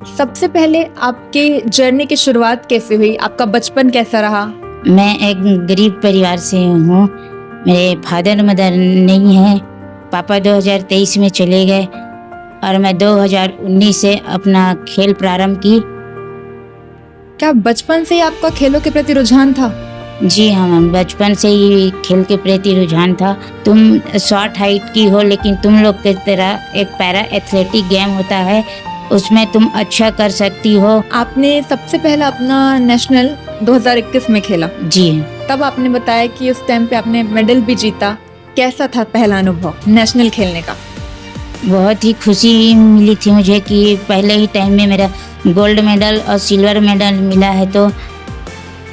सबसे पहले आपके जर्नी की शुरुआत कैसे हुई? आपका बचपन कैसा रहा? मैं एक गरीब परिवार से हूँ। मेरे फादर मदर नहीं है। पापा 2023 में चले गए और मैं 2019 से अपना खेल प्रारंभ की। क्या बचपन से ही आपका खेलों के प्रति रुझान था? जी हाँ, बचपन से ही खेल के प्रति रुझान था। तुम शॉर्ट हाइट की हो, लेकिन तुम लोग की तरह एक पैरा एथलेटिक गेम होता है, उसमें तुम अच्छा कर सकती हो। आपने सबसे पहला अपना नेशनल 2021 में खेला। जी हाँ। तब आपने बताया कि उस टाइम पे आपने मेडल भी जीता। कैसा था पहला अनुभव नेशनल खेलने का? बहुत ही खुशी मिली थी मुझे कि पहले ही टाइम में मेरा गोल्ड मेडल और सिल्वर मेडल मिला है तो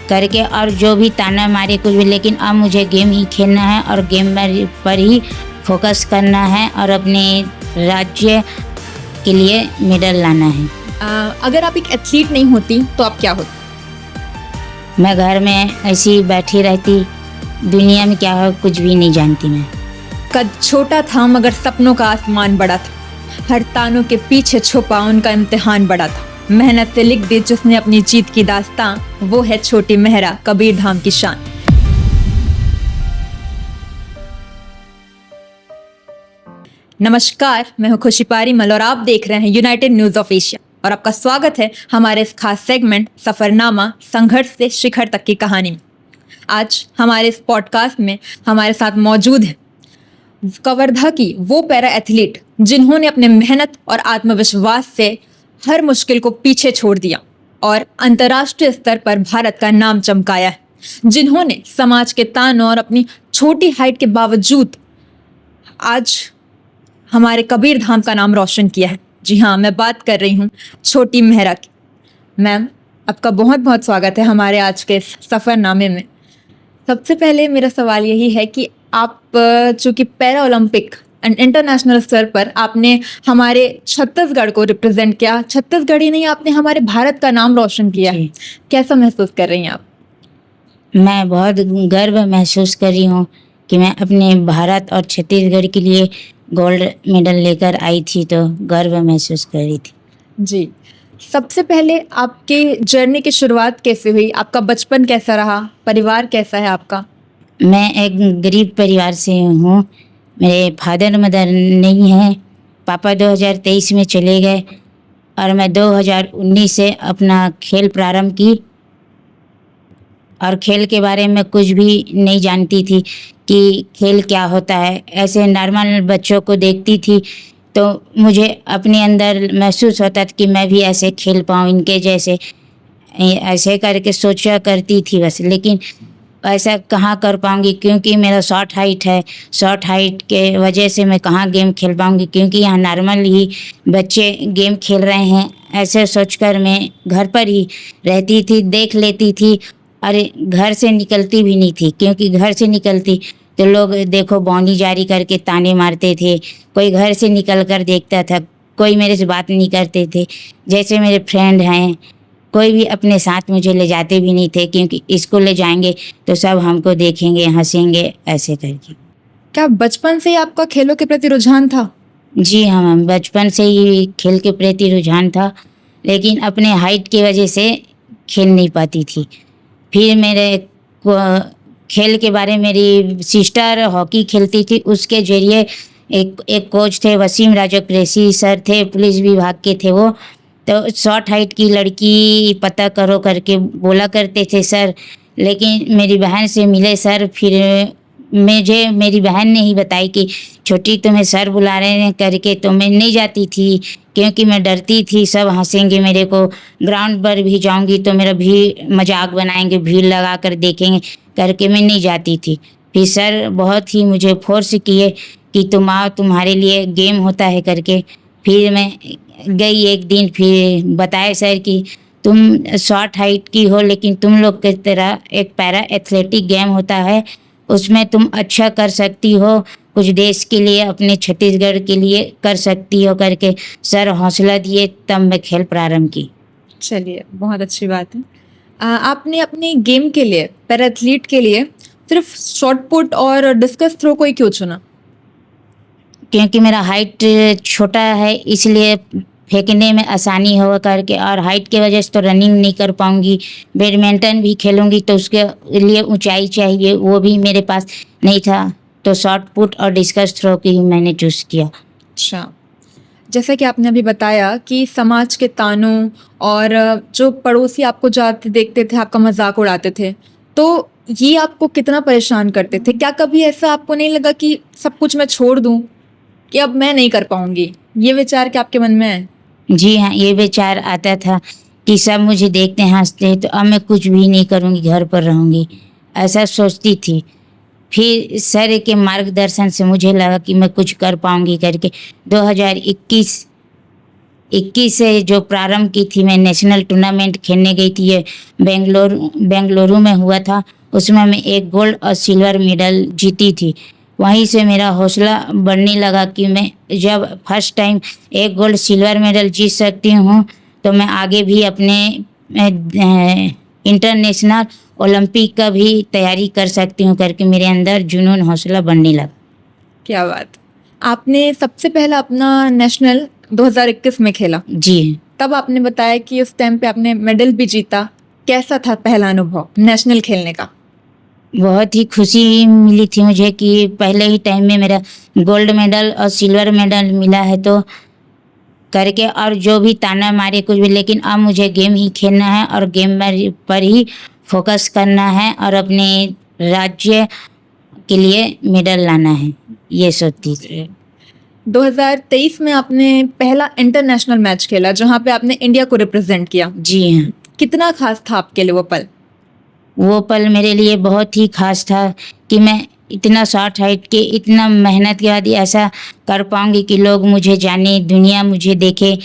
करके, और जो भी ताना मारे कुछ भी, लेकिन अब मुझे गेम ही खेलना है और गेम पर ही फोकस करना है और अपने राज्य के लिए मेडल लाना है। अगर आप एक एथलीट नहीं होती तो आप क्या होती? मैं घर में ऐसी ही बैठी रहती, दुनिया में क्या हो कुछ भी नहीं जानती मैं। कद छोटा था मगर सपनों का आसमान बड़ा था। हर तानों के पीछे छुपा उनका इम्तिहान बड़ा था। मेहनत से लिख दी जिसने अपनी जीत की दास्तां, वो है छोटी मेहरा कबीर धाम की शान। नमस्कार, मैं हूं खुशी पारीमल और आप देख रहे हैं यूनाइटेड न्यूज ऑफ एशिया और आपका स्वागत है हमारे इस खास सेगमेंट सफरनामा संघर्ष से शिखर तक की कहानी में। आज हमारे इस पॉडकास्ट में हमारे साथ मौजूद है कवर्धा की वो पैरा एथलीट जिन्होंने अपने मेहनत और आत्मविश्वास से हर मुश्किल को पीछे छोड़ दिया और अंतर्राष्ट्रीय स्तर पर भारत का नाम चमकाया है, जिन्होंने समाज के तानों और अपनी छोटी हाइट के बावजूद आज हमारे कबीर धाम का नाम रोशन किया है। जी हाँ, मैं बात कर रही हूँ छोटी मेहरा की। मैम, आपका बहुत बहुत स्वागत है हमारे आज के सफ़रनामे में। सबसे पहले मेरा सवाल यही है कि आप चूँकि पैरा ओलंपिक एंड इंटरनेशनल स्तर पर आपने हमारे छत्तीसगढ़ को रिप्रेजेंट किया, छत्तीसगढ़ ही नहीं आपने हमारे भारत का नाम रोशन किया है, कैसा महसूस कर रही हैं आप? मैं बहुत गर्व महसूस कर रही हूँ कि मैं अपने भारत और छत्तीसगढ़ के लिए गोल्ड मेडल लेकर आई थी, तो गर्व महसूस कर रही थी। जी, सबसे पहले आपके जर्नी की शुरुआत कैसे हुई? आपका बचपन कैसा रहा? परिवार कैसा है आपका? मैं एक गरीब परिवार से हूँ। मेरे फादर मदर नहीं है। पापा 2023 में चले गए और मैं 2019 से अपना खेल प्रारंभ की और खेल के बारे में कुछ भी नहीं जानती थी कि खेल क्या होता है। ऐसे नॉर्मल बच्चों को देखती थी तो मुझे अपने अंदर महसूस होता था कि मैं भी ऐसे खेल पाऊँ इनके जैसे, ऐसे करके सोचा करती थी बस। लेकिन ऐसा कहाँ कर पाऊँगी क्योंकि मेरा शॉर्ट हाइट है। शॉर्ट हाइट के वजह से मैं कहाँ गेम खेल पाऊँगी, क्योंकि यहाँ नॉर्मल ही बच्चे गेम खेल रहे हैं। ऐसे सोचकर मैं घर पर ही रहती थी, देख लेती थी। अरे घर से निकलती भी नहीं थी, क्योंकि घर से निकलती तो लोग देखो बौनी जारी करके ताने मारते थे। कोई घर से निकल कर देखता था, कोई मेरे से बात नहीं करते थे। जैसे मेरे फ्रेंड हैं, कोई भी अपने साथ मुझे ले जाते भी नहीं थे, क्योंकि स्कूल ले जाएंगे तो सब हमको देखेंगे, हंसेंगे, ऐसे करके। क्या बचपन से ही आपका खेलों के प्रति रुझान था? जी हाँ, बचपन से ही खेल के प्रति रुझान था, लेकिन अपने हाइट की वजह से खेल नहीं पाती थी। फिर मेरे खेल के बारे मेरी सिस्टर हॉकी खेलती थी, उसके जरिए एक कोच थे वसीम राजा कुरैशी सर थे, पुलिस विभाग के थे वो। तो शॉर्ट हाइट की लड़की पता करो करके बोला करते थे सर। लेकिन मेरी बहन से मिले सर, फिर मुझे मेरी बहन ने ही बताई कि छोटी तुम्हें सर बुला रहे हैं करके, तो मैं नहीं जाती थी क्योंकि मैं डरती थी सब हंसेंगे मेरे को। ग्राउंड पर भी जाऊंगी तो मेरा भी मजाक बनाएंगे, भीड़ लगा कर देखेंगे करके मैं नहीं जाती थी। फिर सर बहुत ही मुझे फोर्स किए कि तुम आओ, तुम्हारे लिए गेम होता है करके। फिर मैं गई एक दिन, फिर बताए सर कि तुम शॉर्ट हाइट की हो, लेकिन तुम लोग की तरह एक पैरा एथलेटिक गेम होता है, उसमें तुम अच्छा कर सकती हो, कुछ देश के लिए, अपने छत्तीसगढ़ के लिए कर सकती हो करके सर हौसला दिए, तब मैं खेल प्रारंभ की। चलिए, बहुत अच्छी बात है। आपने अपने गेम के लिए, पैरा एथलीट के लिए सिर्फ शॉट पुट और डिस्कस थ्रो को ही क्यों चुना? क्योंकि मेरा हाइट छोटा है, इसलिए फेंकने में आसानी हो करके, और हाइट की वजह से तो रनिंग नहीं कर पाऊँगी। बैडमिंटन भी खेलूँगी तो उसके लिए ऊँचाई चाहिए, वो भी मेरे पास नहीं था। तो शॉट पुट और डिस्कस थ्रो की ही मैंने चूज़ किया। अच्छा, जैसा कि आपने अभी बताया कि समाज के तानों और जो पड़ोसी आपको जाते देखते थे, आपका मज़ाक उड़ाते थे, तो ये आपको कितना परेशान करते थे? क्या कभी ऐसा आपको नहीं लगा कि सब कुछ मैं छोड़ दूँ, कि अब मैं नहीं कर पाऊँगी? ये विचार क्या आपके मन में है? जी हाँ, ये विचार आता था कि सब मुझे देखते हँसते हैं तो अब मैं कुछ भी नहीं करूँगी, घर पर रहूँगी, ऐसा सोचती थी। फिर सर के मार्गदर्शन से मुझे लगा कि मैं कुछ कर पाऊँगी करके 2021 से जो प्रारंभ की थी, मैं नेशनल टूर्नामेंट खेलने गई थी। ये बेंगलुरु में हुआ था। उसमें मैं 1 गोल्ड और सिल्वर मेडल जीती थी। वहीं से मेरा हौसला बढ़ने लगा कि मैं जब first time 1 gold silver medal जीत सकती हूँ तो मैं आगे भी अपने इंटरनेशनल ओलंपिक का भी तैयारी कर सकती हूँ करके मेरे अंदर जुनून हौसला बढ़ने लगा। क्या बात! आपने सबसे पहला अपना नेशनल 2021 में खेला। जी तब आपने बताया कि उस टाइम पे आपने मेडल भी जीता। कैसा था पहला अनुभव नेशनल खेलने का? बहुत ही खुशी मिली थी मुझे कि पहले ही टाइम में मेरा गोल्ड मेडल और सिल्वर मेडल मिला है तो करके, और जो भी ताना मारे कुछ भी, लेकिन अब मुझे गेम ही खेलना है और गेम पर ही फोकस करना है और अपने राज्य के लिए मेडल लाना है, ये सोचती थी। 2023 में आपने पहला इंटरनेशनल मैच खेला जहां पे आपने इंडिया को रिप्रेजेंट किया। जी हाँ, कितना खास था आपके लिए वो पल? वो पल मेरे लिए बहुत ही खास था कि मैं इतना शॉर्ट हाइट के इतना मेहनत के बाद ऐसा कर पाऊँगी कि लोग मुझे जाने, दुनिया मुझे देखे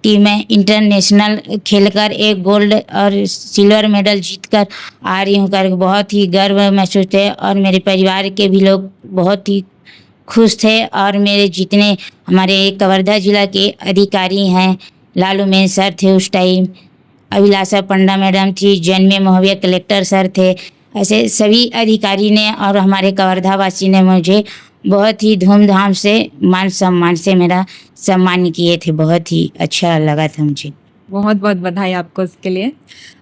कि मैं इंटरनेशनल खेलकर 1 गोल्ड और सिल्वर मेडल जीतकर आ रही हूँ करके बहुत ही गर्व महसूस है। और मेरे परिवार के भी लोग बहुत ही खुश थे, और मेरे जितने हमारे कवर्धा जिला के अधिकारी हैं, लालू मेन सर थे उस टाइम, अभिलाषा पंडा मैडम थी, जन्मे महोदय कलेक्टर सर थे, ऐसे सभी अधिकारी ने और हमारे कवर्धा वासी ने मुझे बहुत ही धूमधाम से मान सम्मान से मेरा सम्मान किए थे। बहुत ही अच्छा लगा था मुझे। बहुत बहुत बधाई आपको इसके लिए।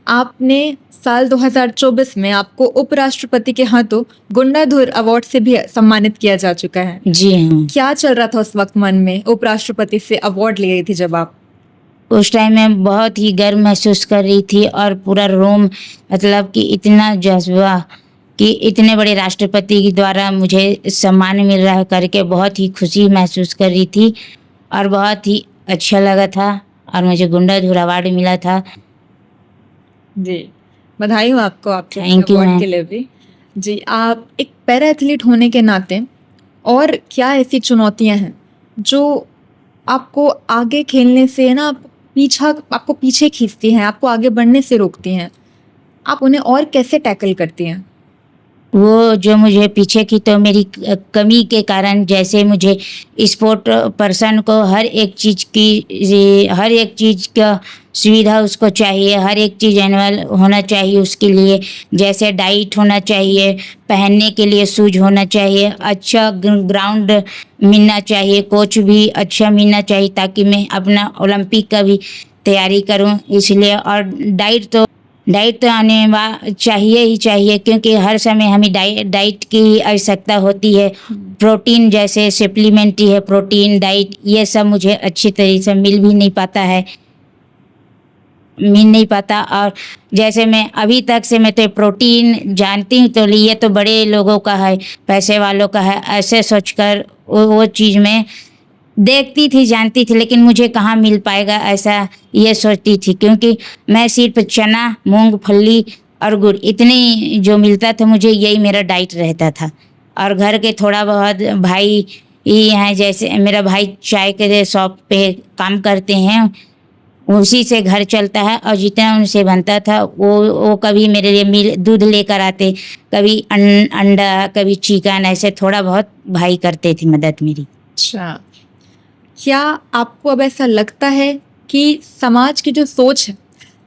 आपने साल 2024 में आपको उपराष्ट्रपति के हाथों गुंडाधुर अवार्ड से भी सम्मानित किया जा चुका है। जी हाँ, क्या चल रहा था उस वक्त मन में, उपराष्ट्रपति से अवार्ड ले रही थी जब आप? उस टाइम मैं बहुत ही गर्व महसूस कर रही थी और पूरा रोम, मतलब कि इतना जज्बा कि इतने बड़े राष्ट्रपति के द्वारा मुझे सम्मान मिल रहा है करके बहुत ही खुशी महसूस कर रही थी और बहुत ही अच्छा लगा था, और मुझे गुंडाधुर अवार्ड मिला था। जी, बधाई हो आपको आपके Thank you, अवार्ड मैम। के लिए भी। जी, आप एक पैरा एथलीट होने के नाते और क्या ऐसी चुनौतियां हैं जो आपको आगे खेलने से ना आपको पीछे खींचती हैं, आपको आगे बढ़ने से रोकती हैं? आप उन्हें और कैसे टैकल करती हैं? वो जो मुझे पीछे की तो मेरी कमी के कारण, जैसे मुझे स्पोर्ट पर्सन को हर एक चीज़ का सुविधा उसको चाहिए, हर एक चीज़ एनुअल होना चाहिए उसके लिए, जैसे डाइट होना चाहिए, पहनने के लिए शूज होना चाहिए, अच्छा ग्राउंड मिलना चाहिए, कोच भी अच्छा मिलना चाहिए ताकि मैं अपना ओलंपिक का भी तैयारी करूं। इसलिए और डाइट तो चाहिए ही चाहिए, क्योंकि हर समय हमें डाइट की आवश्यकता होती है। प्रोटीन जैसे सप्लीमेंट्री है, प्रोटीन डाइट ये सब मुझे अच्छी तरीके से मिल नहीं पाता। और जैसे मैं अभी तक से मैं तो प्रोटीन जानती हूँ तो ये तो बड़े लोगों का है, पैसे वालों का है, ऐसे सोचकर वो चीज़ में देखती थी, जानती थी, लेकिन मुझे कहाँ मिल पाएगा ऐसा ये सोचती थी, क्योंकि मैं सिर्फ चना, मूंगफली और गुड़ इतनी जो मिलता था मुझे, यही मेरा डाइट रहता था। और घर के थोड़ा बहुत भाई ही हैं, जैसे मेरा भाई चाय के शॉप पे काम करते हैं, उसी से घर चलता है, और जितना उनसे बनता था वो कभी मेरे लिए दूध लेकर आते, कभी अंडा, कभी चिकन, ऐसे थोड़ा बहुत भाई करते थे मदद मेरी। अच्छा, क्या आपको अब ऐसा लगता है कि समाज की जो सोच है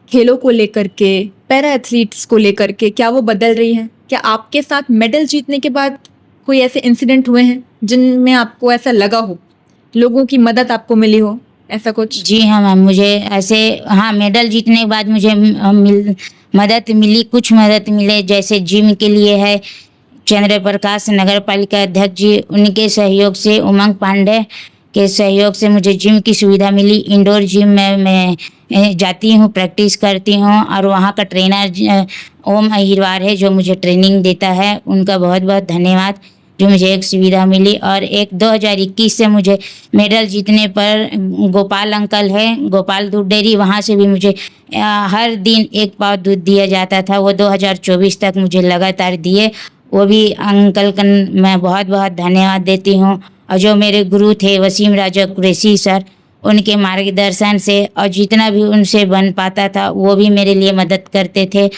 खेलों को लेकर के, पैरा एथलीट्स को लेकर के, क्या वो बदल रही है? क्या आपके साथ मेडल जीतने के बाद कोई ऐसे इंसिडेंट हुए हैं जिनमें आपको ऐसा लगा हो, लोगों की मदद आपको मिली हो? ऐसा कुछ? जी हाँ मैम, मुझे ऐसे हाँ मेडल जीतने के बाद मुझे मदद मिली, कुछ मदद मिले, जैसे जिम के लिए है चंद्र प्रकाश नगर पालिका अध्यक्ष जी, उनके सहयोग से, उमंग पांडे के सहयोग से मुझे जिम की सुविधा मिली। इंडोर जिम में मैं जाती हूँ, प्रैक्टिस करती हूँ, और वहाँ का ट्रेनर ओम अहिरवार है जो मुझे ट्रेनिंग देता है, उनका बहुत बहुत धन्यवाद जो मुझे एक सुविधा मिली। और एक 2021 से मुझे मेडल जीतने पर गोपाल अंकल है, गोपाल दूध डेयरी, वहाँ से भी मुझे हर दिन 1 पाव दूध दिया जाता था, वो 2024 तक मुझे लगातार दिए। वो भी अंकल का मैं बहुत बहुत धन्यवाद देती हूँ। और जो मेरे गुरु थे वसीम राजा कुरैशी सर, उनके मार्गदर्शन से और जितना भी उनसे बन पाता था वो भी मेरे लिए मदद करते थे।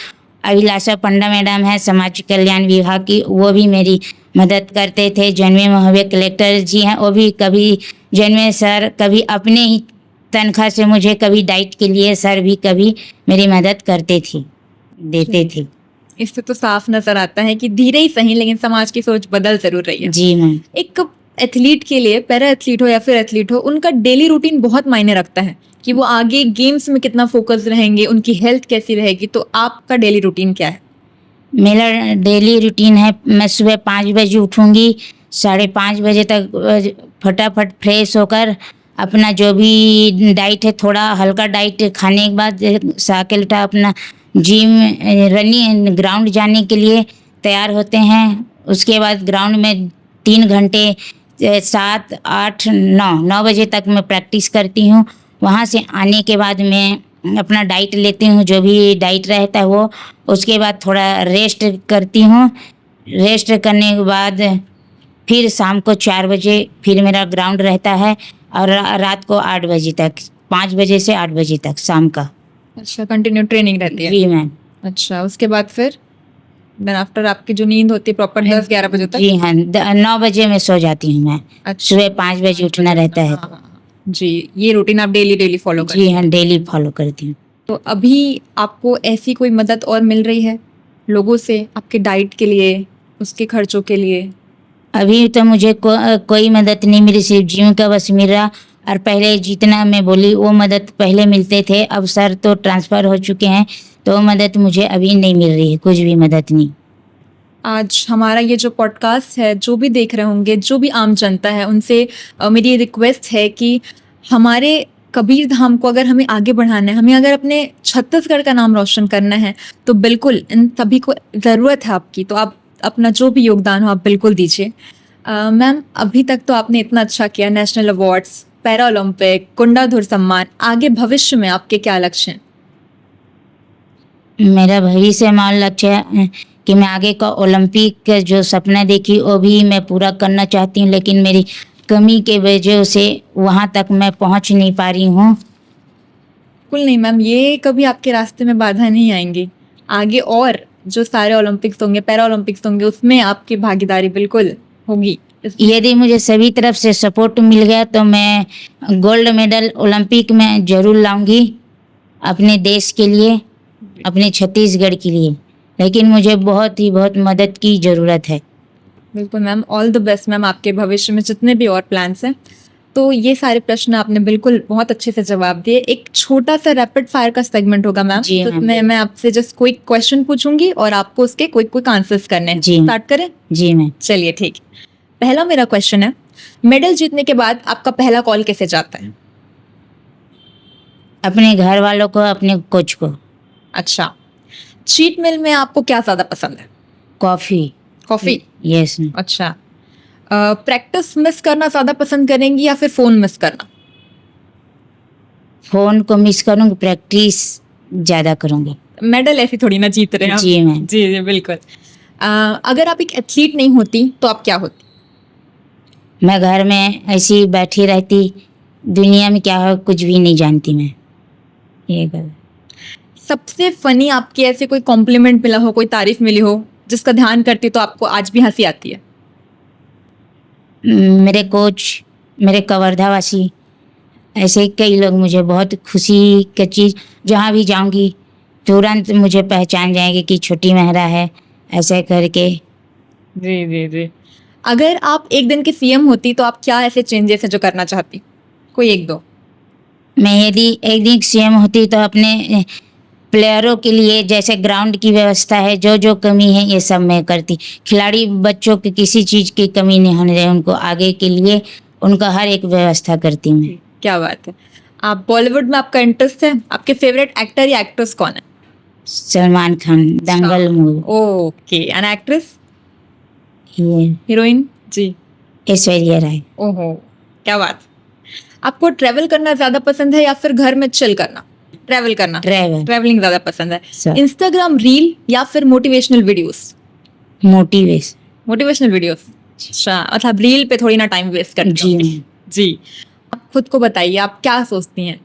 अभिलाषा पंडा मैडम है समाज कल्याण विभाग की, वो भी मेरी मदद करते थे। जन्मे महोदय कलेक्टर जी हैं, वो भी कभी जन्मे सर कभी अपने ही तनख्वाह से मुझे, कभी डाइट के लिए सर भी कभी मेरी मदद करते थे, देते थे। इससे तो साफ नजर आता है कि धीरे ही सही लेकिन समाज की सोच बदल जरूर रही है। जी मैम। एक एथलीट के लिए, पैरा एथलीट हो या फिर एथलीट हो, उनका डेली रूटीन बहुत मायने रखता है कि वो आगे गेम्स में कितना फोकस रहेंगे, उनकी हेल्थ कैसी रहेगी। तो आपका डेली रूटीन क्या है? मेरा डेली रूटीन है, मैं सुबह 5 बजे उठूँगी, 5:30 बजे तक फटाफट फ्रेश होकर अपना जो भी डाइट है, थोड़ा हल्का डाइट खाने के बाद साइकिल उठा अपना जिम रनिंग ग्राउंड जाने के लिए तैयार होते हैं। उसके बाद ग्राउंड में 3 घंटे 7, 8, 9 बजे तक मैं प्रैक्टिस करती हूँ। वहाँ से आने के बाद मैं अपना डाइट लेती हूँ, जो भी डाइट रहता है वो। उसके बाद थोड़ा रेस्ट करती हूँ। रेस्ट करने के बाद फिर शाम को 4 बजे फिर मेरा ग्राउंड रहता है, और रात को 8 बजे तक, 5 बजे से 8 बजे तक शाम का। अच्छा, कंटिन्यू ट्रेनिंग रहती है? जी मैम। अच्छा, उसके बाद फिर देन आफ्टर आपकी जो नींद होती है प्रॉपर 10-11 बजे तक? जी हाँ, 9 बजे मैं सो जाती हूँ मैं। अच्छा, सुबह 5 बजे उठना रहता है। हाँ, जी, ये रूटीन आप डेली फॉलो करते जी हाँ, डेली फॉलो करती हूँ। तो अभी आपको ऐसी कोई मदद और मिल रही है लोगों से आपके डाइट के लिए, उसके खर्चों के लिए? अभी तो मुझे कोई मदद नहीं मिली, सिर्फ जिम का बस मिल रहा। और पहले जितना मैं बोली वो मदद पहले मिलते थे, अब सर तो ट्रांसफ़र हो चुके हैं, तो वो मदद मुझे अभी नहीं मिल रही है, कुछ भी मदद नहीं। आज हमारा ये जो पॉडकास्ट है, जो भी देख रहे होंगे, जो भी आम जनता है, उनसे मेरी रिक्वेस्ट है कि हमारे कबीर धाम को अगर हमें आगे बढ़ाना है, हमें अगर अपने छत्तीसगढ़ का नाम रोशन करना है, तो बिल्कुल इन सभी को ज़रूरत है आपकी। तो आप अपना जो भी योगदान हो आप बिल्कुल दीजिए। मैम, अभी तक तो आपने इतना अच्छा किया, नेशनल अवार्ड्स, पैरा ओलंपिक, कुंडाधुर सम्मान, आगे भविष्य में आपके क्या लक्ष्य हैं? मेरा भविष्य मान लक्ष्य है कि मैं आगे का ओलंपिक का जो सपना देखी वो भी मैं पूरा करना चाहती हूँ, लेकिन मेरी कमी के वजह से वहाँ तक मैं पहुँच नहीं पा रही हूँ। बिल्कुल नहीं मैम, ये कभी आपके रास्ते में बाधा नहीं आएंगी। आगे और जो सारे ओलंपिक्स होंगे, पैरा ओलंपिक्स होंगे, उसमें आपकी भागीदारी बिल्कुल होगी। यदि मुझे सभी तरफ से सपोर्ट मिल गया तो मैं गोल्ड मेडल ओलंपिक में ज़रूर लाऊंगी अपने देश के लिए, अपने छत्तीसगढ़ के लिए। लेकिन मुझे बहुत मदद की ज़रूरत है। बिल्कुल ma'am, all the best ma'am आपके भविष्य में जितने भी और प्लान्स हैं। तो ये सारे प्रश्न आपने बिल्कुल बहुत अच्छे से जवाब दिए। एक छोटा सा रैपिड फायर का सेगमेंट होगा मैम, जी तो मैम। मैं आपसे जस्ट क्विक क्वेश्चन पूछूंगी और आपको उसके क्विक आंसर्स करने हैं। जी। स्टार्ट करें? जी मैम। चलिए ठीक। पहला मेरा क्वेश्चन है, मेडल जीतने के बाद आपका पहला कॉल कैसे जाता है? अपने घर वालों को, अपने कोच को। अच्छा, चीट मील में आपको क्या ज्यादा पसंद है? कॉफ़ी। कॉफी? यस। अच्छा, प्रैक्टिस मिस करना ज्यादा पसंद करेंगी या फिर फोन मिस करना? फ़ोन को मिस करूँगी, प्रैक्टिस ज़्यादा करूँगी। मेडल ऐसी थोड़ी ना जीत रहे हैं हम। जी मैम। जी बिल्कुल। अगर आप एक एथलीट नहीं होती तो आप क्या होती? मैं घर में ऐसी ही बैठी रहती, दुनिया में क्या हो कुछ भी नहीं जानती मैं। ये गल सबसे फनी आपकी ऐसे कोई कॉम्प्लीमेंट मिला हो, कोई तारीफ मिली हो जिसका ध्यान करती तो आपको आज भी हंसी आती है? मेरे कोच, मेरे कवर्धावासी, ऐसे कई लोग मुझे बहुत खुशी की चीज़, जहाँ भी जाऊंगी तुरंत मुझे पहचान जाएंगे कि छोटी मेहरा है, ऐसे करके। जी। अगर आप एक दिन की सीएम होती तो आप क्या ऐसे चेंजेस है जो करना चाहती? कोई एक दो। मैं यदि एक दिन सीएम होती तो अपने प्लेयरों के लिए जैसे ग्राउंड की व्यवस्था है, जो जो कमी है ये सब मैं करती। खिलाड़ी बच्चों की किसी चीज़ की कमी नहीं होने दें, उनको आगे के लिए उनका हर एक व्यवस्था करती मैं। क्या बात है। आप बॉलीवुड में आपका इंटरेस्ट है, आपके फेवरेट एक्टर या एक्ट्रेस कौन है? सलमान खान, दंगल मूवी। Okay, and actress? ये हीरोइन जी? ऐश्वर्या राय। ओहो, क्या बात। आपको ट्रैवल करना ज्यादा पसंद है या फिर घर में चिल करना? ट्रैवल करना, ट्रैवल। ट्रैवलिंग ज्यादा पसंद है। सर। इंस्टाग्राम रील या फिर motivational videos? Motivation. Motivational videos. अच्छा, मतलब रील पे थोड़ी ना टाइम वेस्ट करते जी हो। मैम। जी, आप खुद को बताइए, आप क्या सोचती हैं?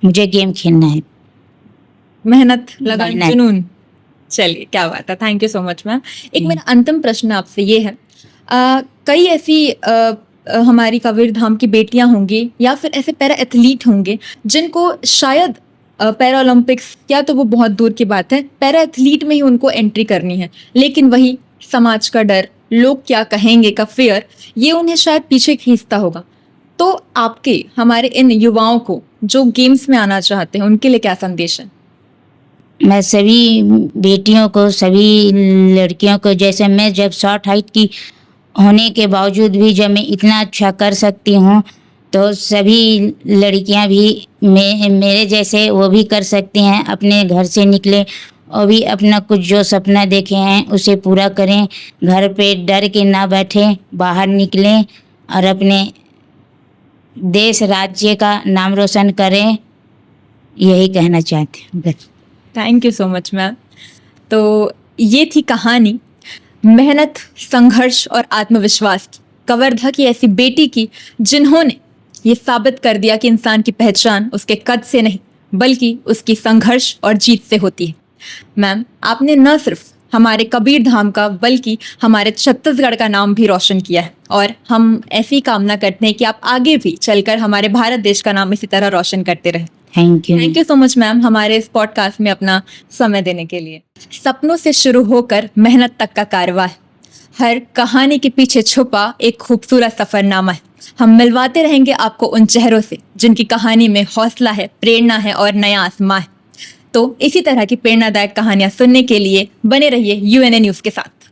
मुझे गेम खेलना है। मेहनत, लगन, मेहनत। जुनून। चलिए, क्या बात है। Thank you so much ma'am. एक जी। मेरा अंतिम प्रश्न आपसे ये है, कई ऐसी हमारी कबीर धाम की बेटियां होंगी या फिर ऐसे पैरा एथलीट होंगे जिनको शायद पैरा ओलंपिक्स, या तो वो बहुत दूर की बात है, पैरा एथलीट में ही उनको एंट्री करनी है, लेकिन वही समाज का डर, लोग क्या कहेंगे का फियर, ये उन्हें शायद पीछे खींचता होगा। तो आपके, हमारे इन युवाओं को जो गेम्स में आना चाहते हैं, उनके लिए क्या संदेश है? मैं सभी बेटियों को, सभी लड़कियों को, जैसे मैं जब शॉर्ट हाइट की होने के बावजूद भी जब मैं इतना अच्छा कर सकती हूँ, तो सभी लड़कियाँ भी मेरे जैसे वो भी कर सकती हैं। अपने घर से निकले और भी अपना कुछ जो सपना देखे हैं उसे पूरा करें, घर पे डर के ना बैठें, बाहर निकलें और अपने देश राज्य का नाम रोशन करें, यही कहना चाहते हैं बस। Thank you so much ma'am. तो ये थी कहानी मेहनत, संघर्ष और आत्मविश्वास की, कवर्धा की ऐसी बेटी की जिन्होंने ये साबित कर दिया कि इंसान की पहचान उसके कद से नहीं बल्कि उसकी संघर्ष और जीत से होती है। मैम, आपने न सिर्फ हमारे कबीर धाम का बल्कि हमारे छत्तीसगढ़ का नाम भी रोशन किया है, और हम ऐसी कामना करते हैं कि आप आगे भी चलकर हमारे भारत देश का नाम इसी तरह रोशन करते रहें। Thank you so much ma'am, हमारे इस पॉडकास्ट में अपना समय देने के लिए। सपनों से शुरू होकर मेहनत तक का कारवां है, हर कहानी के पीछे छुपा एक खूबसूरत सफरनामा है। हम मिलवाते रहेंगे आपको उन चेहरों से जिनकी कहानी में हौसला है, प्रेरणा है और नया आसमां है। तो इसी तरह की प्रेरणादायक कहानियां सुनने के लिए बने रहिए यूएनए न्यूज के साथ।